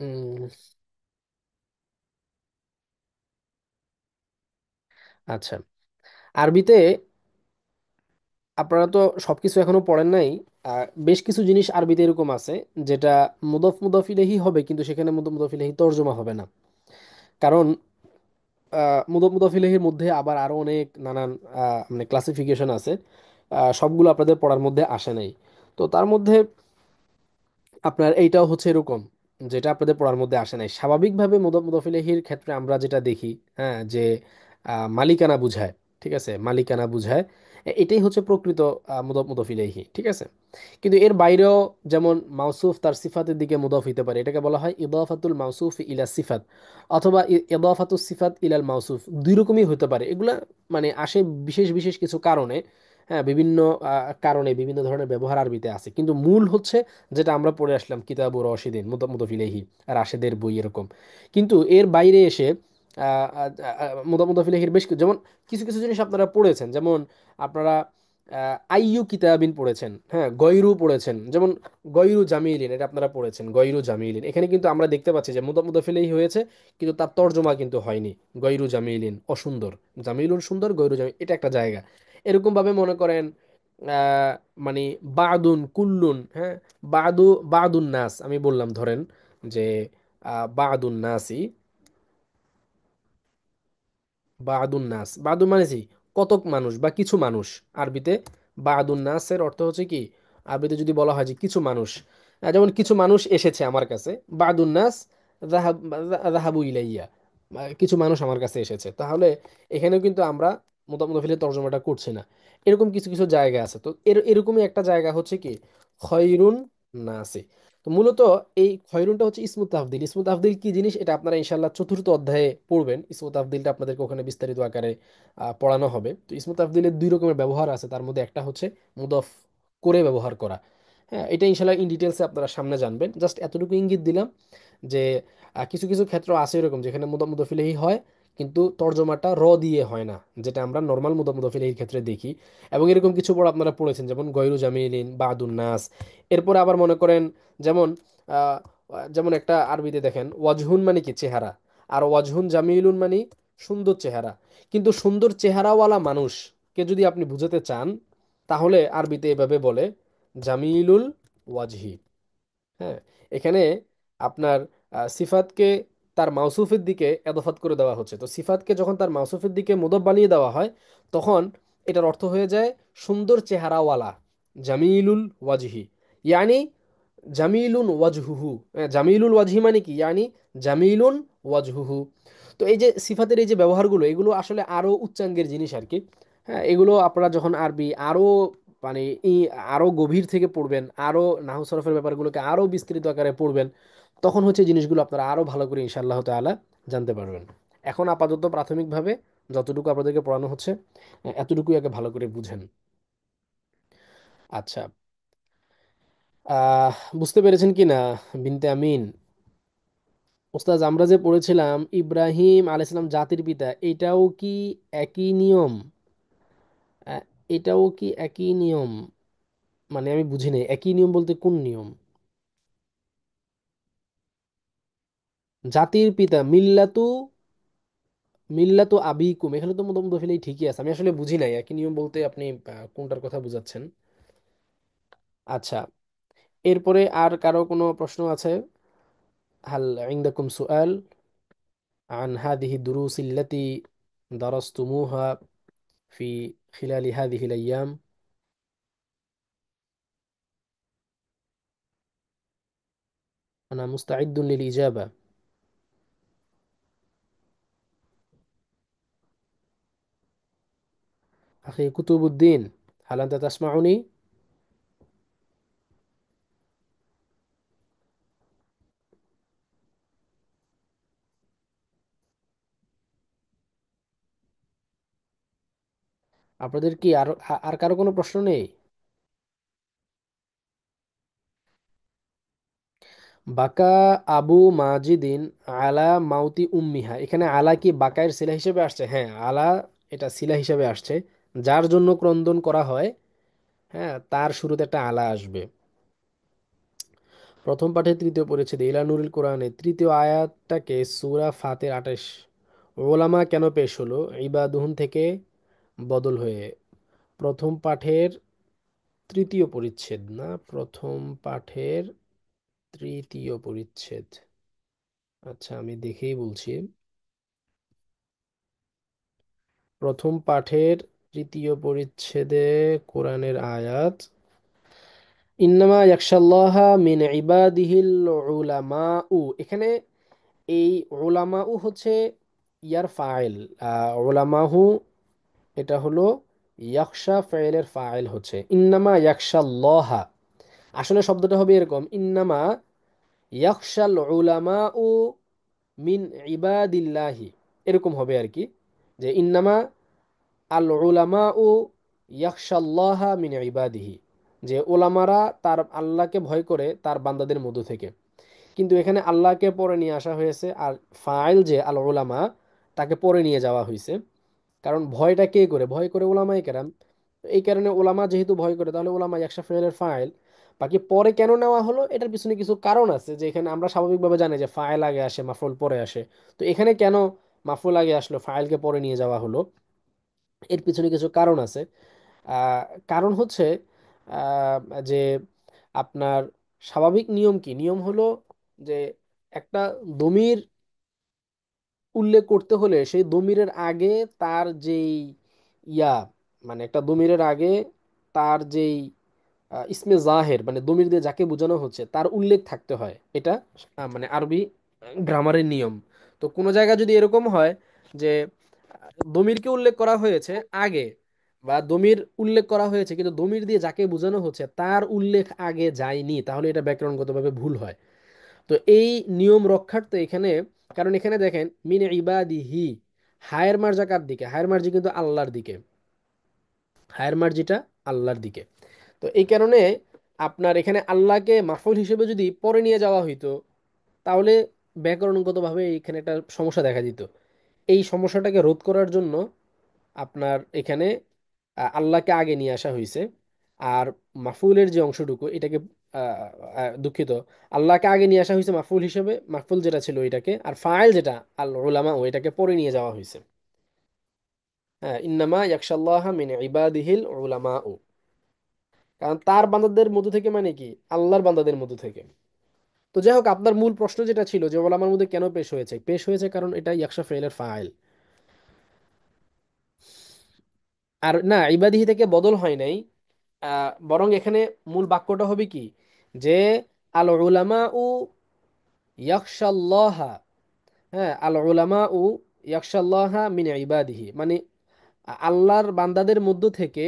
উম, আচ্ছা, আরবিতে আপনারা তো সবকিছু এখনো পড়েন নাই। বেশ কিছু জিনিস আরবিতে এরকম আছে যেটা মুদফ ইলাইহি হবে, কিন্তু সেখানে মুদফ ইলাইহি তর্জমা হবে না। কারণ মুদফ ইলাইহির মধ্যে আবার আরো অনেক নানান মানে ক্লাসিফিকেশন আছে, সবগুলো আপনাদের পড়ার মধ্যে আসে নাই। তো তার মধ্যে আপনার এইটাও হচ্ছে এরকম, যেটা আপনাদের পড়ার মধ্যে আসে নাই। স্বাভাবিকভাবে মুদফিলেহির ক্ষেত্রে আমরা যেটা দেখি, হ্যাঁ, যে মালিকানা বুঝায়। ঠিক আছে, মালিকানা বুঝায়, এটাই হচ্ছে প্রকৃত মুদফিলেহি। ঠিক আছে, কিন্তু এর বাইরেও যেমন মাউসুফ তার সিফাতের দিকে মুদফ হইতে পারে, এটাকে বলা হয় ইদাফাতুল মাউসুফ ইলা সিফাত, অথবা ইদাফাতুস সিফাত ইলাল মাউসুফ। দুই রকমই হতে পারে এগুলা, মানে আসে বিশেষ বিশেষ কিছু কারণে। হ্যাঁ, বিভিন্ন কারণে বিভিন্ন ধরনের ব্যবহার আরবিতে আছে, কিন্তু মূল হচ্ছে যেটা আমরা পড়ে আসলাম কিতাবুর রশিদিন, মুদফিলেহি, রাশেদের বই এরকম। কিন্তু এর বাইরে এসে মুদফিলেহির বেশ যেমন কিছু কিছু জিনিস আপনারা পড়েছেন, যেমন আপনারা আইয়ু কিতাবিন পড়েছেন, হ্যাঁ, গয়রু পড়েছেন, যেমন গয়রু জামিলিন, এটা আপনারা পড়েছেন গয়রু জামিলিন। এখানে কিন্তু আমরা দেখতে পাচ্ছি যে মুদফিলেহি হয়েছে, কিন্তু তার তর্জমা কিন্তু হয়নি। গয়রু জামিলিন অসুন্দর, জামিলুন সুন্দর, গয়রু জামিল এটা একটা জায়গা। এরকম ভাবে মনে করেন আহ, মানে বাদুন কুল্লুন, হ্যাঁ, বাদু, বাদুন নাস আমি বললাম, ধরেন যে বাদুন নাসি, বাদুন নাস, বাদুন মানে কি, কতক মানুষ বা কিছু মানুষ। আরবিতে বাদুন নাসের অর্থ হচ্ছে কি, আরবিতে যদি বলা হয় যে কিছু মানুষ, যেমন কিছু মানুষ এসেছে আমার কাছে, বাদুন নাস রাহাবু ইলাইয়া, কিছু মানুষ আমার কাছে এসেছে, তাহলে এখানেও কিন্তু আমরা মুদাফিলের তর্জমাটা করছি না। এরকম কিছু কিছু জায়গা আছে। তো এরকমই একটা জায়গা হচ্ছে কি খয়রুন নাসি। তো মূলত এই খয়রুনটা হচ্ছে ইসমুত তাফদিল। ইসমুত তাফদিল কি জিনিস এটা আপনারা ইনশাল্লাহ চতুর্থ অধ্যায়ে পড়বেন। ইসমুত তাফদিলটা আপনাদেরকে ওখানে বিস্তারিত আকারে পড়ানো হবে। তো ইসমুত তাফদিলের দুই রকমের ব্যবহার আছে, তার মধ্যে একটা হচ্ছে মুদফ করে ব্যবহার করা। হ্যাঁ, এটা ইনশাল্লাহ ইন ডিটেলসে আপনারা সামনে জানবেন, জাস্ট এতটুকু ইঙ্গিত দিলাম যে কিছু কিছু ক্ষেত্র আছে এরকম যেখানে মুদফিলেহি হয়, কিন্তু তর্জমাটা দিয়ে হয় না, যেটা আমরা নর্মাল মুদফিলেহির ক্ষেত্রে দেখি। এবং এরকম কিছু পড়া আপনারা পড়েছেন, যেমন গয়রু জামিলিন, বাদুন নাস। এরপরে আবার মনে করেন যেমন আহ, যেমন একটা আরবিতে দেখেন ওয়াজহুন মানে কি চেহারা, আর ওয়াজহুন জামিলুন মানে সুন্দর চেহারা। কিন্তু সুন্দর চেহারাওয়ালা মানুষকে যদি আপনি বুঝাতে চান, তাহলে আরবিতে এভাবে বলে জামিলুল ওয়াজহি। হ্যাঁ, এখানে আপনার সিফাতকে তার মাউসুফের দিকে এদফাত করে দেওয়া হচ্ছে। তো সিফাতকে যখন তার মাউসুফের দিকে মুদফ বানিয়ে দেওয়া হয়, তখন এটার অর্থ হয়ে যায় সুন্দর চেহারাওয়ালা, জামিলুল ওয়াজহি। ইয়ানি জামিলুন ওয়াজহুহু। জামিলুল ওয়াজহি মানে কি, ইয়ানি জামিলুন ওয়াজহুহু। তো এই যে সিফাতের এই যে ব্যবহারগুলো, এগুলো আসলে আরো উচ্চাঙ্গের জিনিস আর কি। হ্যাঁ, এগুলো আপনারা যখন আরবি আরো মানে আরো গভীর থেকে পড়বেন, আরো নাহু সরফের ব্যাপারগুলোকে আরো বিস্তৃত আকারে পড়বেন, তখন হচ্ছে জিনিসগুলো আপনারা আরো ভালো করে ইনশাআল্লাহ তাআলা জানতে পারবেন। এখন আপাতত প্রাথমিকভাবে যতটুকু আপনাদেরকে পড়ানো হচ্ছে এতটুকুই আগে ভালো করে বুঝেন। আচ্ছা, বুঝতে পেরেছেন কি না বিনতে আমিন? ওস্তাজ, আমরা যে পড়েছিলাম ইব্রাহিম আলাইহিস সালাম জাতির পিতা, এটাও কি একই নিয়ম? আহ, এটাও কি একই নিয়ম? মানে আমি বুঝি নাই, একই নিয়ম বলতে কোন নিয়ম? জাতির পিতা মিল্লাতু আবিকুম, এখানে তো মুদফিলাই ঠিকই আছে, আমি আসলে বুঝি নাই একই নিয়ম বলতে আপনি কোনটার কথা বুঝাচ্ছেন। আচ্ছা, এরপরে আর কারো কোনো প্রশ্ন আছে? হাল ইনদাকুম সুআল আন হাদিহি দুরুস আল্লাতি দারাসতুমুহা ফি খিলালি হাদিহিল আইয়াম? আনা মুস্তাইদ্দুন লিল ইজাবা। আখি কুতুবুদ্দিন, হাল আনতা তাসমাউনি? আপনাদের কি আর আর কারো কোনো প্রশ্ন নেই? বাকা আবু মাজিদিন আলা মাউতি উম্মিহা, এখানে আলা কি বাকায়ের সিলা হিসেবে আসছে? হ্যাঁ, আলা এটা সিলা হিসেবে আসছে। যার জন্য ক্রন্দন করা হয়, হ্যাঁ, তার শুরুতে একটা আলা আসবে। প্রথম পাঠে তৃতীয় পরিচ্ছেদে ইলা নুরুল কোরআনে তৃতীয় আয়াতটাকে সূরা ফাতের 28 ওলামা কেন পেশ হলো ইবাদুহুন থেকে বদল হয়ে? প্রথম পাঠের তৃতীয় পরিচ্ছেদ না, প্রথম পাঠের তৃতীয় পরিচ্ছেদ। আচ্ছা, আমি দেখেই বলছি। প্রথম পাঠের তৃতীয় পরিচ্ছেদে কোরআনের আয়াত ইন্নামা ইয়াখশাল্লাহা মিন ইবাদিহিল উলামাউ, এখানে এই উলামাউ হচ্ছে ইয়ার ফাইল। উলামাহু এটা হলো ইয়াকশা ফাইলের ফাইল, হচ্ছে ইন্নামা ইয়াখশাল্লাহা। আসলে শব্দটা হবে এরকম, ইন্নামা ইয়াকশাল উলামাউ মিন ইবাদিল্লাহি, এরকম হবে আর কি, যে ইন্নামা আল উলামা ও ইয়াকশাল্লাহা মিন ইবাদিহি, যে ওলামারা তার আল্লাহকে ভয় করে তার বান্দাদের মধ্য থেকে। কিন্তু এখানে আল্লাহকে পরে নিয়ে আসা হয়েছে, আর ফাইল যে আল উলামা, তাকে পরে নিয়ে যাওয়া হয়েছে। কারণ ভয়টা কে করে? ভয় করে ওলামায়ে কেরাম। তো এই কারণে ওলামা যেহেতু ভয় করে, তাহলে ওলামা একশা ফেলের ফাইল। বাকি পরে কেন নেওয়া হলো, এটার পিছনে কিছু কারণ আছে, যে এখানে আমরা স্বাভাবিকভাবে জানি যে ফাইল আগে আসে মাফুল পরে আসে। তো এখানে কেন মাফুল আগে আসলো, ফাইলকে পরে নিয়ে যাওয়া হলো? এর পিছনে কিছু কারণ আছে। আহ, কারণ হচ্ছে আহ, যে আপনার স্বাভাবিক নিয়ম কি? নিয়ম হলো যে একটা দমির উল্লেখ করতে হলে সেই দমিরের আগে তার যেই ইয়া, মানে একটা দমিরের আগে তার যেই ইসমে জাহের, মানে দমির দিয়ে যাকে বোঝানো হচ্ছে তার উল্লেখ থাকতে হয়। এটা মানে আরবি গ্রামারের নিয়ম। তো কোনো জায়গায় যদি এরকম হয় যে দমিরকে উল্লেখ করা হয়েছে আগে, বা দমির উল্লেখ করা হয়েছে কিন্তু দমির দিয়ে যাকে বোঝানো হচ্ছে তার উল্লেখ আগে যায়নি, তাহলে এটা ব্যাকরণগতভাবে ভুল হয়। তো এই নিয়ম রক্ষার্থে এখানে, কারণ এখানে দেখেন মিন ইবাদিহি, হায়ের মার্জা কার দিকে? হায়ের মার্জি কিন্তু আল্লাহর দিকে, হায়ের মার্জিটা আল্লাহর দিকে। তো এই কারণে আপনার এখানে আল্লাহকে মাফউল হিসেবে যদি পরে নিয়ে যাওয়া হইতো, তাহলে ব্যাকরণগতভাবে এখানে একটা সমস্যা দেখা দিত। এই সমস্যাটাকে রোধ করার জন্য আপনার এখানে আল্লাহকে আগে নিয়ে আসা হয়েছে। আর মাফুলের যে অংশটুকু এটাকে দুঃখিত, আল্লাহকে আগে নিয়ে আসা হয়েছে মাফুল হিসেবে, মাফুল যেটা ছিল এটাকে, আর ফাইল যেটা আল উলামা ও এটাকে পরে নিয়ে যাওয়া হয়েছে। হ্যাঁ, ইন্নামা ইয়াকশাল্লাহ মিন ইবাদিহিল উলামা ও, কারণ তার বান্দাদের মধ্য থেকে মানে কি? আল্লাহর বান্দাদের মধ্য থেকে। তো যাই হোক, আপনার মূল প্রশ্ন যেটা ছিল যে ওলামার মধ্যে কেন পেশ হয়েছে, পেশ হয়েছে কারণ এটা ইয়াকশা ফেলের ফাইল। আর না, ইবাদিহি থেকে বদল হয় নাই। বরং এখানে মূল বাক্যটা হবে কি, যে আল উলামা উ ইয়াকশাল্লাহা, হ্যাঁ, আল উলামা উ ইয়াকশাল্লাহা মিন ইবাদিহি, মানে আল্লাহর বান্দাদের মধ্য থেকে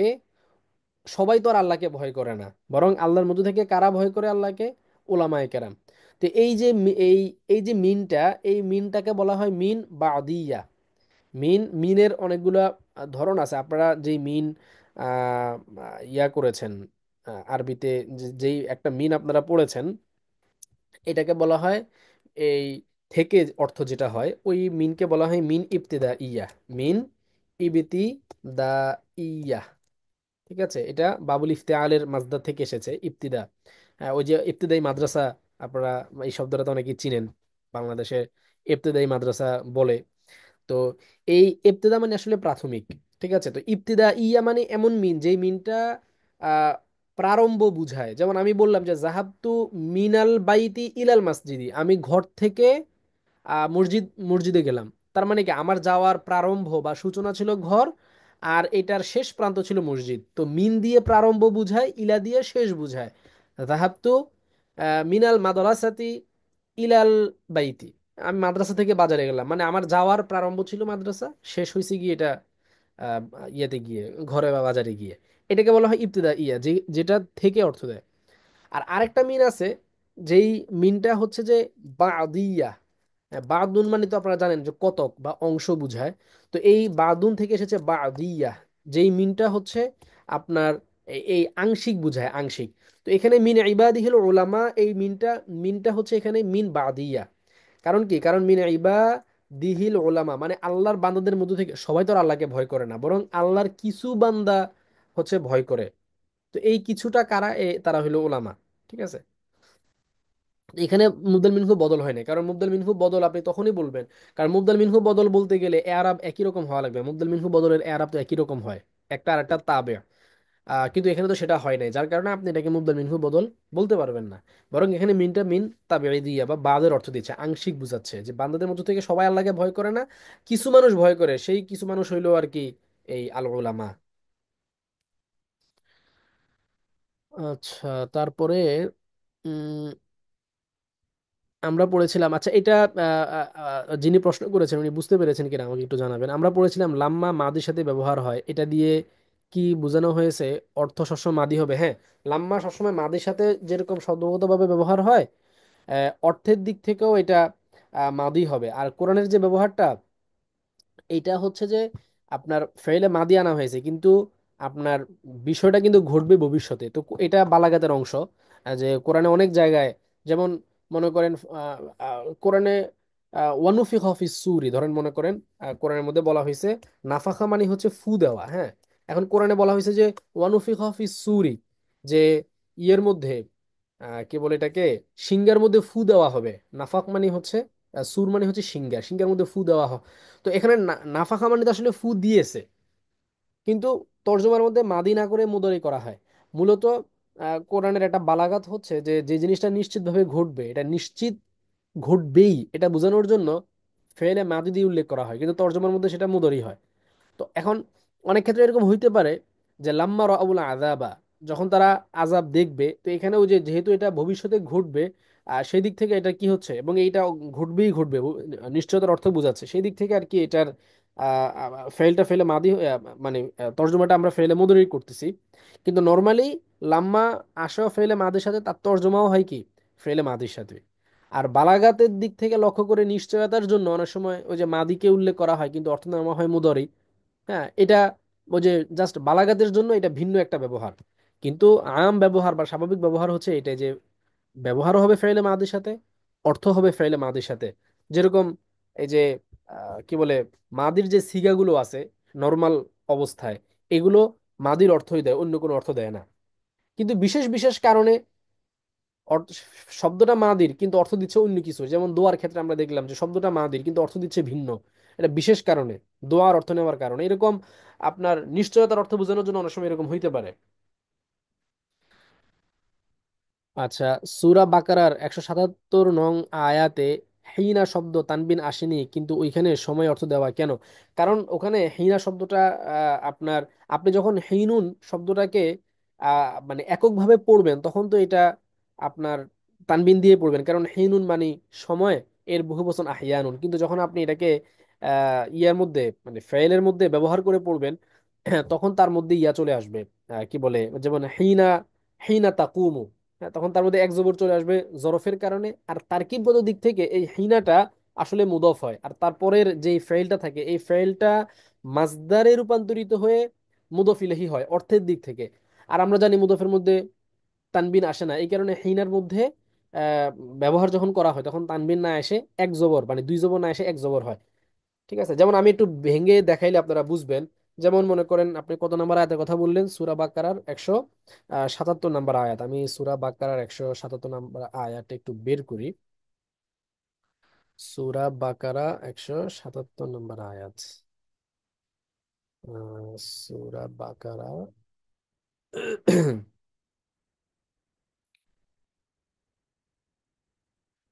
সবাই তো আর আল্লাহকে ভয় করে না, বরং আল্লাহর মধ্যে থেকে কারা ভয় করে আল্লাহকে? ওলামায়ে কেরাম। তো এই যে এই যে মিনটা, এই মিনটাকে বলা হয় মিন বাদিয়া। মিনের অনেকগুলা ধরন আছে। আপনারা যেই মিন আহ, ইয়া করেছেন আরবিতে, যেই একটা মিন আপনারা পড়েছেন, এটাকে বলা হয় এই থেকে অর্থ যেটা হয় ওই মিনকে বলা হয় মিন ইবতিদা ইয়া। মিন ইবিতি দা ইয়া। ঠিক আছে, এটা বাবুল ইফতেআলের মাজদার থেকে এসেছে, ইবতিদা। ওই যে ইবতিদাই মাদ্রাসা, আপনারা এই শব্দটা তো অনেকেই চিনেন, বাংলাদেশে ইবতিদাই মাদ্রাসা বলে। তো এই ইবতিদা মানে আসলে প্রাথমিক। ঠিক আছে, তো ইবতিদা ইয়া মানে এমন মিন যেই মিনটা আহ প্রারম্ভ বুঝায়। যেমন আমি বললাম যে জাহাবতু মিনাল বাইতি ইলাল মাসজিদি, আমি ঘর থেকে মসজিদে গেলাম। তার মানে কি, আমার যাওয়ার প্রারম্ভ বা সূচনা ছিল ঘর, আর এটার শেষ প্রান্ত ছিল মসজিদ। তো মিন দিয়ে প্রারম্ভ বুঝায়, ইলা দিয়ে শেষ বুঝায়। জাহাবতু মিনাল মাদ্রাসাতি ইলাল বাইতি, আমি মাদ্রাসা থেকে বাজারে গেলাম, মানে আমার যাওয়ার প্রারম্ভ ছিল মাদ্রাসা, শেষ হয়েছে গিয়ে এটা আহ, ইয়েতে গিয়ে, ঘরে বা বাজারে গিয়ে। এটাকে বলা হয় ইবতিদা ইয়া, যেটা থেকে অর্থ দেয়। আর আরেকটা মিন আছে, যেই মিনটা হচ্ছে যে বাদিয়া। বাদুন মানে তো আপনারা জানেন যে কতক বা অংশ বুঝায়। তো এই বাদুন থেকে এসেছে বাদিয়া, যেই মিনটা হচ্ছে আপনার এই আংশিক বুঝায়, আংশিক। তো এখানে মিন ইবাদিহিল উলামা, এই মিনটা মিনটা হচ্ছে এখানে মিন বাদিয়া। কারণ কি, কারণ মিন ইবাদিহিল উলামা মানে আল্লাহর বান্দাদের মধ্য থেকে সবাই তো আর আল্লাহকে ভয় করে না, বরং আল্লাহর কিছু বান্দা হচ্ছে ভয় করে। তো এই কিছুটা কারা, তারা হলো ওলামা। ঠিক আছে, এখানে মুবদাল মিনহু বদল হয় না, কারণ মুবদাল মিনহু বদল আপনি তখনই বলবেন, কারণ মুবদাল মিনহু বদল বলতে গেলে এআরাব একই রকম হওয়া লাগবে। মুবদাল মিনহু বদলের এআরাব তো একই রকম হয়, একটা আর একটা তাবে। কিন্তু এখানে তো সেটা হয় নাই, যার কারণে আপনি এটাকে মুবদাল মিনহু বদল বলতে পারবেন না। বরং এখানে মিনটা মিন তাবে দিয়া বা বাদের অর্থ দিচ্ছে, আংশিক বুঝাচ্ছে যে বান্দাদের মধ্য থেকে সবাই আল্লাহকে ভয় করে না, কিছু মানুষ ভয় করে, সেই কিছু মানুষ হইলো আর কি এই আল উলামা। আচ্ছা, তারপরে আমরা পড়েছিলাম, আচ্ছা এটা যিনি প্রশ্ন করেছেন উনি বুঝতে পেরেছেন কিনা আমাকে একটু জানাবেন। আমরা পড়েছিলাম লাম্মা মাদির সাথে ব্যবহার হয়, এটা দিয়ে কি বোঝানো হয়েছে? অর্থ সবসময় মাদি হবে, হ্যাঁ। লাম্মা সবসময় মাদির সাথে যেরকম শব্দগতভাবে ব্যবহার হয়, অর্থের দিক থেকেও এটা মাদি হবে। আর কোরআনের যে ব্যবহারটা, এইটা হচ্ছে যে আপনার ফেইলে মাদি আনা হয়েছে, কিন্তু আপনার বিষয়টা কিন্তু ঘটবে ভবিষ্যতে। তো এটা বালাগাতের অংশ। যে কোরআনে অনেক জায়গায়, যেমন মনে করেন কোরআনে ওয়ানুফিখ ফিস সূরি, ধরেন মনে করেন কোরআনের মধ্যে বলা হয়েছে নাফাখা মানে হচ্ছে ফু দেওয়া, হ্যাঁ। এখন কোরআনে বলা হয়েছে যে ওয়ানুফিখ ফিস সূরি, যে ইয়ের মধ্যে কি বলে এটাকে, সিংহের মধ্যে ফু দেওয়া হবে। নাফাক মানে হচ্ছে সুর মানে হচ্ছে সিংহার, সিংহের মধ্যে ফু দেওয়া। তো এখানে নাফাখা মানে তো আসলে ফু দিয়েছে, কিন্তু তর্জমার মধ্যে মাদি না করে মুদরি করা হয়। মূলত কোরআনের একটা বালাগাত হচ্ছে যে যে জিনিসটা নিশ্চিতভাবে ঘটবে, এটা নিশ্চিত ঘটবেই, এটা বোঝানোর জন্য ফেলে মাদি দিয়ে উল্লেখ করা হয়, কিন্তু তর্জমার মধ্যে সেটা মুদরি হয়। তো এখন অনেক ক্ষেত্রে এরকম হইতে পারে যে লাম্মা রাউল আযাবা, যখন তারা আযাব দেখবে, তো এখানে ওই যে যেহেতু এটা ভবিষ্যতে ঘটবে, সেই দিক থেকে এটা কি হচ্ছে, এবং এইটা ঘটবেই ঘটবে, নিশ্চয়তার অর্থ বোঝাচ্ছে, সেই দিক থেকে আর কি এটার ফেলটা ফেলে মাদি মানে তর্জমাটা আমরা ফেলে মুদরি করতেছি। কিন্তু নর্মালি লাম্মা আসা ফেলে মাদের সাথে, তার তর্জমাও হয় কি ফেলে মাদির সাথে। আর বালাগাতের দিক থেকে লক্ষ্য করে নিশ্চয়তার জন্য অনেক সময় ওই যে মাদিকে উল্লেখ করা হয়, কিন্তু অর্থ নেওয়া হয় মুদরি। হ্যাঁ, এটা ওই যে জাস্ট বালাগাতের জন্য এটা ভিন্ন একটা ব্যবহার। কিন্তু আম ব্যবহার বা স্বাভাবিক ব্যবহার হচ্ছে এটাই, যে ব্যবহারও হবে ফেইলে মাদির সাথে, অর্থ হবে ফেইলে মাদির সাথে। যেরকম এই যে কি বলে, মাদির যে সিগাগুলো আছে নর্মাল অবস্থায়, এগুলো মাদির অর্থই দেয়, অন্য কোনো অর্থ দেয় না। কিন্তু বিশেষ বিশেষ কারণে অর্থ, শব্দটা মাদির কিন্তু অর্থ দিচ্ছে অন্য কিছু। যেমন দোয়ার ক্ষেত্রে আমরা দেখলাম যে শব্দটা মাদির কিন্তু অর্থ দিচ্ছে ভিন্ন, এটা বিশেষ কারণে, দোয়ার অর্থ নেওয়ার কারণে। এরকম আপনার নিশ্চয়তার অর্থ বোঝানোর জন্য অনেক সময় এরকম হইতে পারে। আচ্ছা, সূরা বাকারার 177 নং আয়াতে হিনা শব্দ তানবিন আসেনি, কিন্তু ওইখানে সময় অর্থ দেওয়া কেন? কারণ ওখানে হিনা শব্দটা আপনার, আপনি যখন হিনুন শব্দটাকে মানে এককভাবে পড়বেন, তখন তো এটা আপনার তানবিন দিয়ে পড়বেন, কারণ হিনুন মানে সময়, এর বহুবচন আহিয়ানুন। কিন্তু যখন আপনি এটাকে ইয়ার মধ্যে মানে ফেইলের মধ্যে ব্যবহার করে পড়বেন, হ্যাঁ, তখন তার মধ্যে ইয়া চলে আসবে, কি বলে, যেমন হিনা, হিনা তাকুমু। হ্যাঁ, তখন তার মধ্যে এক জবর চলে আসবে জরফের কারণে। আর তারকিবগত দিক থেকে এই হিনাটা আসলে মুদফ হয়, আর তারপরের যে ফেইলটা থাকে এই ফেইলটা মাসদারে রূপান্তরিত হয়ে মুদফ ইলাইহি হয় অর্থের দিক থেকে। আর আমরা জানি মুদফের মধ্যে তানবিন আসে না, এই কারণে হিনার মধ্যে আহ, ব্যবহার যখন করা হয় তখন তানবিন না এসে এক জবর, মানে দুই জবর না এসে এক জবর হয়। ঠিক আছে, যেমন আমি একটু ভেঙে দেখাইলে আপনারা বুঝবেন। যেমন মনে করেন আপনি কত নম্বর আয়াতের কথা বললেন, সূরা বাকারার 177 নম্বর আয়াত। আমি সূরা বাকারার 177 নম্বর আয়াতটা একটু বের করি। সূরা বাকারা 177 নম্বর আয়াত। সূরা বাকারা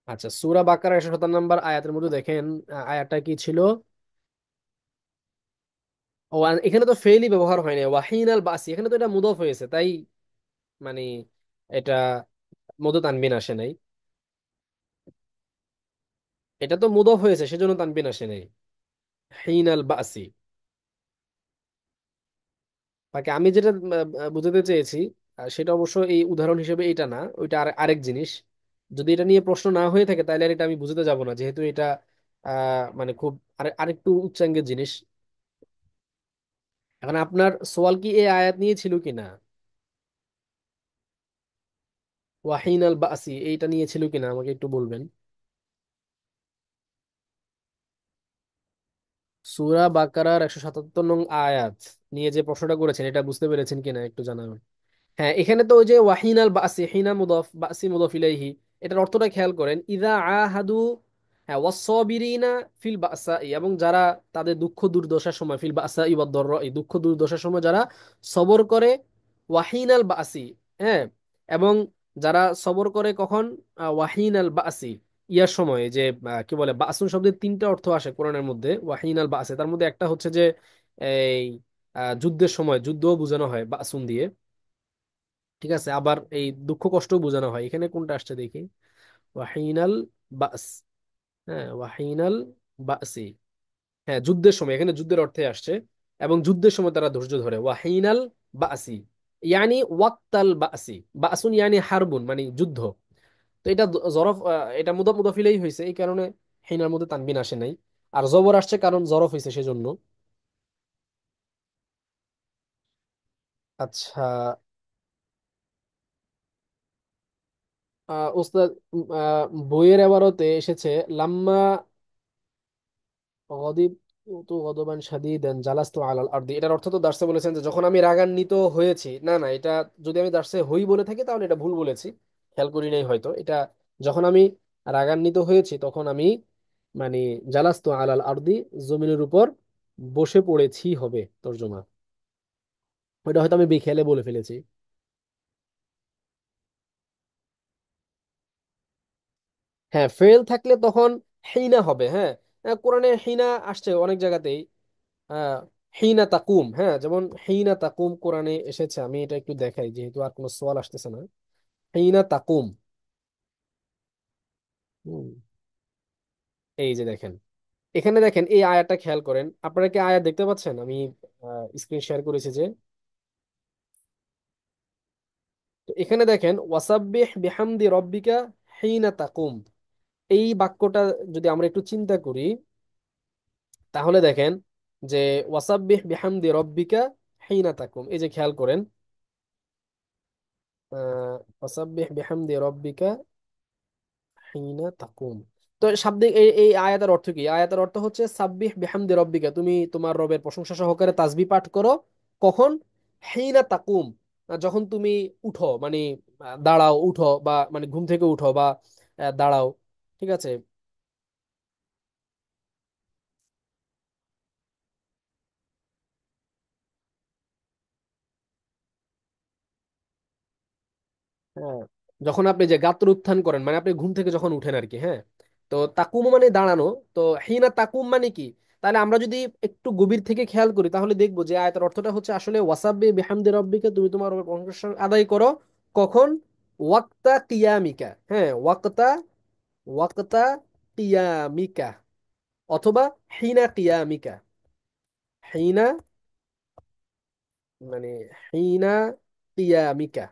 আচ্ছা, সূরা বাকারা 177 নম্বর আয়াতের মধ্যে দেখেন, আয়াতটা কি ছিল? এখানে তো ফেইলি ব্যবহার হয়নি, ওয়াহিন আল বাসি, এখানে তো এটা মুদফ হয়েছে, তাই মানে এটা মধু তানবিন আসে নাই। এটা তো মুদফ হয়েছে সেজন্য তানবিন আসে নাই। হিন আল বাসি। বাকি আমি যেটা বুঝাতে চেয়েছি, সেটা অবশ্য এই উদাহরণ হিসেবে এটা না, ওইটা আরেক জিনিস। যদি এটা নিয়ে প্রশ্ন না হয়ে থাকে তাহলে আর এটা আমি বুঝাতে যাব না, যেহেতু এটা মানে খুব আরেকটু উচ্চাঙ্গের জিনিস। এখন আপনার সোয়াল কি এই আয়াত নিয়ে ছিল কিনা? ওয়াহিন আল বাসি এইটা নিয়ে ছিল কিনা আমাকে একটু বলবেন। সূরা বাকারার 177 নং আয়াত নিয়ে যে প্রশ্নটা করেছেন এটা বুঝতে পেরেছেন কিনা একটু জানাবেন। হ্যাঁ, এখানে তো ওই যে ওয়াহিনাল বাসি, হিনা মুদফ, বাসি মুদফ ইলাইহি, এটার অর্থটা খেয়াল করেন, ইদা আহাদু। হ্যাঁ, ওয়াসসাবিরিনা ফিল বাসাই, এবং যারা তাদের দুঃখ দুর্দশার সময়, ফিল বাসাই ওয়াদ দররাই, দুঃখ দুর্দশার সময় যারা সবর করে, ওয়াহিনাল বাসি। হ্যাঁ, এবং যারা সবর করে কখন? ওয়াহিনাল বাসি, ইয়ার সময় যে কি বলে, বাসুন শব্দের তিনটা অর্থ আসে কোরআনের মধ্যে, ওয়াহিনাল বাসে, তার মধ্যে একটা হচ্ছে যে এই যুদ্ধের সময়, যুদ্ধও বোঝানো হয় বাসুন দিয়ে। ঠিক আছে, আবার এই দুঃখ কষ্ট বোঝানো হয়, এখানে কোনটা আসছে দেখি। ওয়াহিনাল বাস। হ্যাঁ, ওয়াহিনাল বাসি। হ্যাঁ, যুদ্ধের সময়, এখানে যুদ্ধের অর্থে আসছে। এবং যুদ্ধের সময় তারা ধৈর্য ধরে, ওয়াহিনাল বাসি, ইয়ানি ওয়াক্তাল বাসি। বাসুন ইয়ানি হারবুন, মানে যুদ্ধ। তো এটা জরফ, এটা মুদফ মুদফিলেই হয়েছে, এই কারণে হিনার মধ্যে তানবিন আসে নাই। আর জবর আসছে কারণ জরফ হয়েছে সেজন্য। আচ্ছা, ওস্তাদ, বইয়ের এবারতে এসেছে লাম্মা গদিব তো গদবান শাদীদান জালাস্তু আলাল আরদি, এটার অর্থ তো দার্সে বলেছেন যে যখন আমি রাগান্বিত হয়েছি। না না, এটা যদি আমি দার্সে হই বলে থাকি তাহলে এটা ভুল বলেছি, খেয়াল করি নাই হয়তো এটা। যখন আমি রাগান্বিত হয়েছি তখন আমি মানে জালাস্তু আলাল আরদি, জমিনের উপর বসে পড়েছি হবে তর্জমা। ওইটা হয়তো আমি বেখেয়ালে বলে ফেলেছি। হ্যাঁ, ফেল থাকলে তখন হিনা হবে। হ্যাঁ, কোরআনে হিনা আসছে অনেক জায়গাতেই। আহ হিনা তাকুম, হ্যাঁ, যেমন হিনা তাকুম কোরআনে এসেছে। আমি এটা একটু দেখাই যেহেতু আর কোনো সওয়াল আসতেছে না। হিনা তাকুম। হুম, এই যে দেখেন, এখানে দেখেন এই আয়াতটা খেয়াল করেন, আপনারা কি আয়াত দেখতে পাচ্ছেন? আমি স্ক্রিন শেয়ার করেছি যে। তো এখানে দেখেন, ওয়াসাব্বিহ বিহামদি রব্বিকা হিনা তাকুম। এই বাক্যটা যদি আমরা একটু চিন্তা করি তাহলে দেখেন যে ওয়াসাব্বিহ বিহামদি রব্বিকা হিনা তাকুম, এই যে খেয়াল করেন, ওয়াসাব্বিহ বিহামদি রব্বিকা হিনা তাকুম। তো শাব্দিক এই আয়াতের অর্থ কি? আয়াতের অর্থ হচ্ছে সাব্বিহ বিহামদি রব্বিকা, তুমি তোমার রবের প্রশংসা সহকারে তাসবিহ পাঠ করো। কখন? হিনা তাকুম, যখন তুমি উঠো, মানে দাঁড়াও, উঠো, বা মানে ঘুম থেকে উঠো, বা দাঁড়াও। ঠিক আছে। হ্যাঁ, যখন আপনি যে গাত্র উত্থান করেন, মানে আপনি ঘুম থেকে যখন উঠেন আর কি। হ্যাঁ, তো তাকুম মানে দাঁড়ানো। তো হিনা তাকুম মানে কি? তাহলে আমরা যদি একটু গভীর থেকে খেয়াল করি তাহলে দেখবো যে আয়াতের অর্থটা হচ্ছে আসলে ওয়াসাব্বি বিহামদি রব্বিকা, তুমি তোমার রবের প্রশংসা আদায় করো। কখন? ওয়াক্তা কিয়ামিকা। হ্যাঁ, ওয়াক্তা, ওয়াক্তা কিয়ামিকা, অথবা হিনা কিয়ামিকা। হিনা মানে হিনা কিয়ামিকা।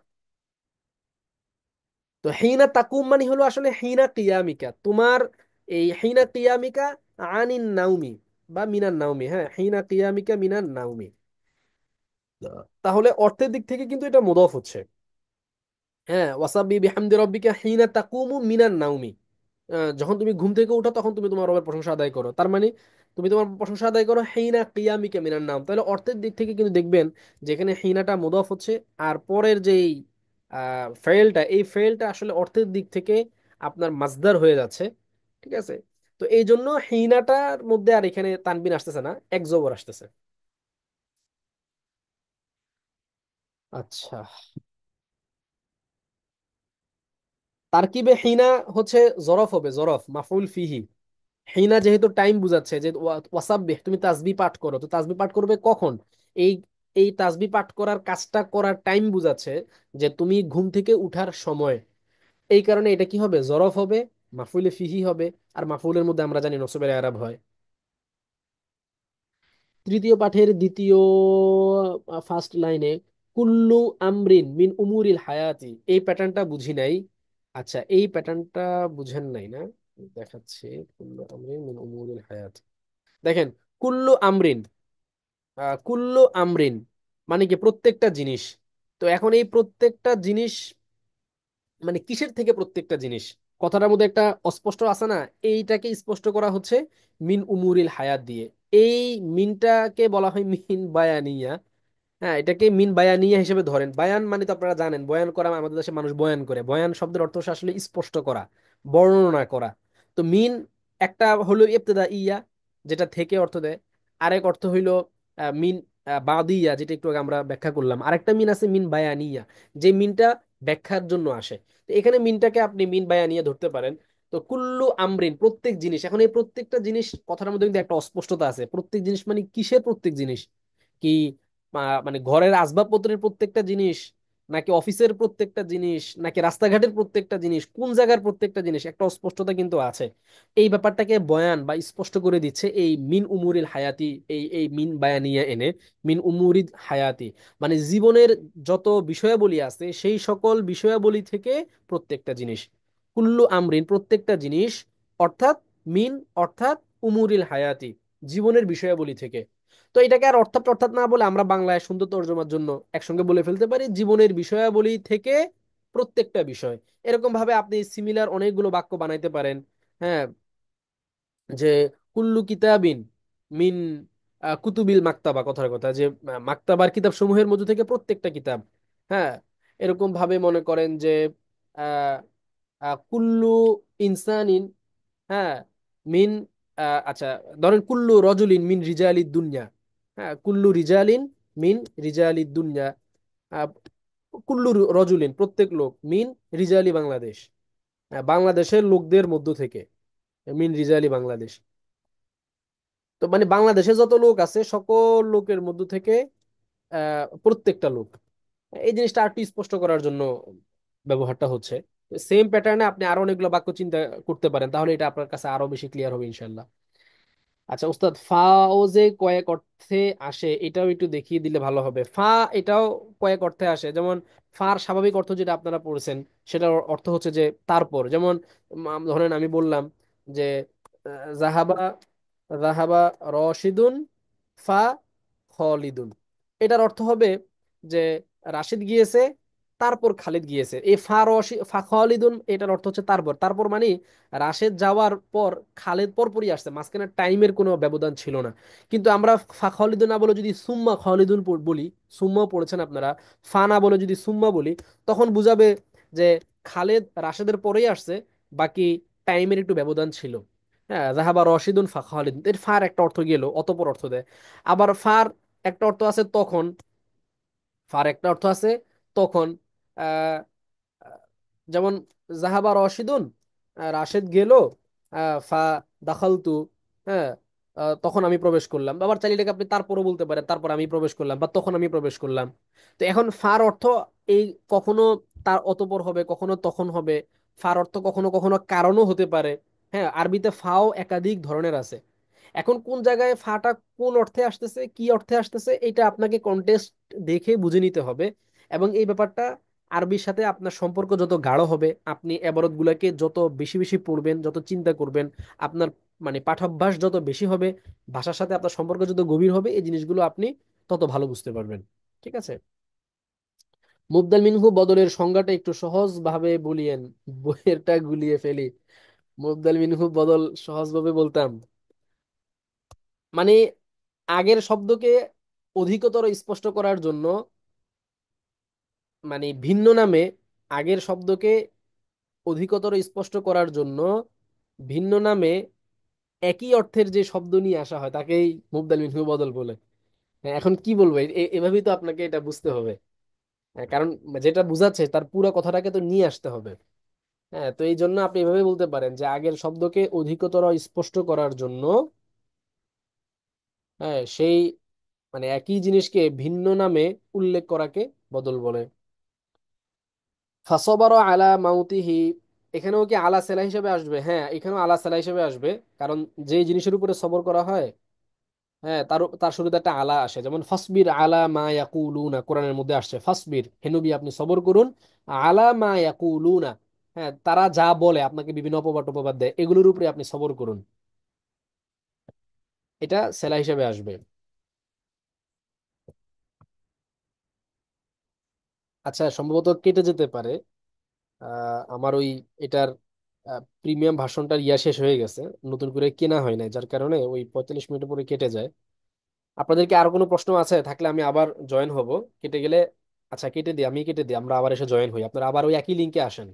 তো হিনা তাকুম মানে হলো আসলে হিনা কিয়ামিকা, তোমার এই হিনা কিয়ামিকা আনিন নাউমি বা মিনান নাউমি, হ্যাঁ হিনা কিয়ামিকা মিনান নাউমি। তাহলে অর্থের দিক থেকে কিন্তু এটা মুদাফ হচ্ছে। হ্যাঁ, ওয়াসাব্বি বিহামদি রাব্বিকা হিনা তাকুমু মিনান নাউমি, যখন তুমি ঘুম থেকে উঠো তখন তুমি তোমার রবের প্রশংসা আদায় করো, তার মানে তুমি তোমার প্রশংসা আদায় করো হিনা কিয়ামিকা মিনান নাম। তাহলে অর্থের দিক থেকে কিন্তু দেখবেন যেখানে হিনাটা মুদাফ হচ্ছে, আর পরের যেই ফেলটা, এই ফেলটা আসলে অর্থের দিক থেকে আপনার মাজদার হয়ে যাচ্ছে। ঠিক আছে, তো এই জন্য হিনাটার মধ্যে আর এখানে তানবিন আসতেছে না, এক জবর আসতেছে। আচ্ছা, তারকিবে হিনা হচ্ছে জরফ হবে, জরফ মাফউল ফিহি। হিনা যেহেতু টাইম বুঝাচ্ছে যে ওয়াসাব্বিহ, তুমি তাসবিহ পাঠ করো, তো তাসবিহ পাঠ করবে কখন? এই এই তাসবিহ পাঠ করার কাজটা করার টাইম বুঝাচ্ছে, যে তুমি ঘুম থেকে উঠার সময়। এই কারণে এটা কি হবে, জরফ হবে, মাফউলে ফিহি হবে। আর মাফউলের মধ্যে আমরা জানি নসবের আরাব হয়। তৃতীয় পাঠের দ্বিতীয় ফার্স্ট লাইনে কুল্লু আমরিন মিন উমুরিল হায়াতি, এই প্যাটার্নটা বুঝি নাই। আচ্ছা, এই প্যাটার্নটা বুঝেন নাই না? দেখাচ্ছি। কুল্লু আমরিন মিন উমুরিল হায়াতি, দেখেন, কুল্লু আমরিন, কুল্লু আমরিন মানে কি প্রত্যেকটা জিনিস। তো এখন এই প্রত্যেকটা জিনিস মানে কিসের থেকে প্রত্যেকটা জিনিস, কথাটার মধ্যে একটা অস্পষ্ট আছে না? এইটাকে স্পষ্ট করা হচ্ছে মিন উমুরিল হায়াত দিয়ে। এই মিনটাকে বলা হয় মিন বায়ানিয়া। হ্যাঁ, এটাকে মিন বায়ানিয়া হিসেবে ধরেন। বায়ান মানে তো আপনারা জানেন, বয়ান করা, আমাদের দেশে মানুষ বয়ান করে। বয়ান শব্দের অর্থ হচ্ছে আসলে স্পষ্ট করা, বর্ণনা করা। তো মিন একটা হলো ইবতেদা ইয়া, যেটা থেকে অর্থ দেয়। আরেক অর্থ হইলো মিন বাদিয়া, যেটা একটু আগে আমরা ব্যাখ্যা করলাম। আরেকটা মিন আছে মিন বায়ানিয়া, যে মিনটা ব্যাখ্যার জন্য আসে। তো এখানে মিনটাকে আপনি মিন বায়ানিয়া ধরতে পারেন। তো কুল্লু আমরিন প্রত্যেক জিনিস, এখন এই প্রত্যেকটা জিনিস কথাটার মধ্যে কিন্তু একটা অস্পষ্টতা আছে। প্রত্যেক জিনিস মানে কিসের প্রত্যেক জিনিস? কি মানে ঘরের আসবাবপত্রের প্রত্যেকটা জিনিস, নাকি অফিসের প্রত্যেকটা জিনিস, নাকি রাস্তাঘাটের প্রত্যেকটা জিনিস, কোন জায়গার প্রত্যেকটা জিনিস, একটা অস্পষ্টতা কিন্তু আছে। এই ব্যাপারটাকে বয়ান বা স্পষ্ট করে দিচ্ছে এই মিন উমুরিল হায়াতি, এই এই মিন বায়ানিয়া এনে। মিন উমুরিদ হায়াতি মানে জীবনের যত বিষয়াবলী আছে সেই সকল বিষয়াবলী থেকে প্রত্যেকটা জিনিস। কুল্লু আমরিন প্রত্যেকটা জিনিস, অর্থাৎ মিন অর্থাৎ উমুরিল হায়াতি জীবনের বিষয়াবলী থেকে। তো এটাকে আর অর্থাৎ অর্থাৎ না বলে আমরা বাংলায় সুন্দর তর্জমার জন্য একসঙ্গে বলে ফেলতে পারি জীবনের বিষয়াবলী থেকে প্রত্যেকটা বিষয়। এরকম ভাবে আপনি সিমিলার অনেকগুলো বাক্য বানাইতে পারেন। হ্যাঁ, যে কুল্লু কিতাবিন মিন কুতুবিল মাকতাবা, কথার কথা যে মাকতাবার কিতাব সমূহের মধ্যে থেকে প্রত্যেকটা কিতাব। হ্যাঁ, এরকম ভাবে মনে করেন যে আহ কুল্লু ইনসানিন, হ্যাঁ মিন আচ্ছা, ধরেন কুল্লু রজুলিন মিন রিজালিদ দুনিয়া। হ্যাঁ, কুল্লু রিজালিন মিন রিজালিদ দুনিয়া। আহ, কুল্লু রজুলিন প্রত্যেক লোক মিন রিজালি বাংলাদেশ, বাংলাদেশের লোকদের মধ্য থেকে, মিন রিজালি বাংলাদেশ। তো মানে বাংলাদেশে যত লোক আছে সকল লোকের মধ্য থেকে প্রত্যেকটা লোক। এই জিনিসটা আরেকটু স্পষ্ট করার জন্য ব্যবহারটা হচ্ছে। সেম প্যাটার্নে আপনি আরো অনেকগুলো বাক্য চিন্তা করতে পারেন, তাহলে এটা আপনার কাছে আরো বেশি ক্লিয়ার হবে ইনশাল্লাহ। আচ্ছা উস্তাদ, ফা ও যে কয়েক অর্থে আসে এটাও একটু দেখিয়ে দিলে ভালো হবে। ফা এটাও কয়েক অর্থে আসে, যেমন ফার স্বাভাবিক অর্থ যেটা আপনারা পড়েছেন সেটার অর্থ হচ্ছে যে তারপর। যেমন ধরেন আমি বললাম যে জাহাবা, জাহাবা রশিদুন ফা খালিদুন, এটার অর্থ হবে যে রাশিদ গিয়েছে তারপর খালিদ গিয়েছে। এই ফা রশি ফা খালিদুন এটার অর্থ হচ্ছে তারপর। তারপর মানে রাশেদ যাওয়ার পর খালেদ পরপরই আসছে, মাঝখানে টাইমের কোনো ব্যবধান ছিল না। কিন্তু আমরা ফা খালিদুন না বলে যদি সুম্মা খালিদুন বলি, সুম্মা পড়েছেন আপনারা, ফা না বলে যদি সুম্মা বলি, তখন বুঝাবে যে খালেদ রাশেদের পরেই আসছে, বাকি টাইমের একটু ব্যবধান ছিল। হ্যাঁ, জাহাবা রশিদুন ফা খালিদ, এর ফার একটা অর্থ গেল, অতপর অর্থ দেয়। আবার ফার একটা অর্থ আছে তখন, ফার একটা অর্থ আছে তখন। আহ যেমন জাহাবা রশিদুন, রাশেদ গেল, ফা দাখালতু, হ্যাঁ, তখন আমি প্রবেশ করলাম। আবার চাইলে এটাকে আপনি তারপরও বলতে পারেন, তারপর আমি প্রবেশ করলাম বা তখন আমি প্রবেশ করলাম। তো এখন ফার অর্থ এই কখনো তার অতঃপর হবে, কখনো তখন হবে। ফার অর্থ কখনো কখনো কারণও হতে পারে। হ্যাঁ, আরবিতে ফাও একাধিক ধরনের আছে। এখন কোন জায়গায় ফাটা কোন অর্থে আসতেছে, কি অর্থে আসতেছে, এটা আপনাকে কন্টেক্সট দেখে বুঝে নিতে হবে। এবং এই ব্যাপারটা আরবির সাথে আপনার সম্পর্ক যত গাঢ় হবে, আপনি এবারত গুলাকে যত বেশি বেশি পড়বেন, যত চিন্তা করবেন, আপনার মানে পাঠাভ্যাস যত বেশি হবে, ভাষার সাথে আপনার সম্পর্ক যত গভীর হবে, এই জিনিসগুলো আপনি তত ভালো বুঝতে পারবেন। ঠিক আছে। মুবদাল মিনহু বদলের সংজ্ঞাটা একটু সহজ ভাবে বলিয়েন, বইয়েরটা গুলিয়ে ফেলি। মুবদাল মিনহু বদল সহজভাবে বলতাম মানে আগের শব্দকে অধিকতর স্পষ্ট করার জন্য, মানে ভিন্ন নামে আগের শব্দকে অধিকতর স্পষ্ট করার জন্য ভিন্ন নামে একই অর্থের যে শব্দ নিয়ে আসা হয় তাকেই মুবদাল মিনহু বদল বলে। হ্যাঁ, এখন কি বলবো, এভাবেই তো আপনাকে এটা বুঝতে হবে। হ্যাঁ, কারণ যেটা বুঝাচ্ছে তার পুরো কথাটাকে তো নিয়ে আসতে হবে। হ্যাঁ, তো এই জন্য আপনি এভাবে বলতে পারেন যে আগের শব্দকে অধিকতর স্পষ্ট করার জন্য, হ্যাঁ, সেই মানে একই জিনিসকে ভিন্ন নামে উল্লেখ করাকে বদল বলে। ফাসবারা আলা মাউতিহি, এখানেও কি আলা সেলা হিসেবে আসবে? হ্যাঁ, এখানেও আলা সেলা হিসেবে আসবে। কারণ যে জিনিসের উপরে সবর করা হয়, হ্যাঁ, তার তার শুরুতে একটা আলা আসে। যেমন ফাসবির আলা মা ইয়াকুলুনা, কোরআনের মধ্যে আসছে ফাসবির, হে নবী আপনি সবর করুন, আলা মা ইয়াকুলুনা, হ্যাঁ, তারা যা বলে আপনাকে বিভিন্ন অপবাদ টপবাদ দেয়, এগুলোর উপরে আপনি সবর করুন। এটা সেলা হিসেবে আসবে। আচ্ছা, সম্ভবত কেটে যেতে পারে। আমার ওই এটার প্রিমিয়াম ভার্সনটার শেষ হয়ে গেছে, নতুন করে কেনা হয় না, যার কারণে ওই 45 মিনিটের পরে কেটে যায়। আপনাদের কি আরো কোনো প্রশ্ন আছে? থাকলে আমি আবার জয়েন হব কেটে গেলে। আচ্ছা, কেটে দিই, আমি কেটে দিই, আমরা আবার এসে জয়েন হই, আপনারা আবার ওই একই লিঙ্কে আসেন।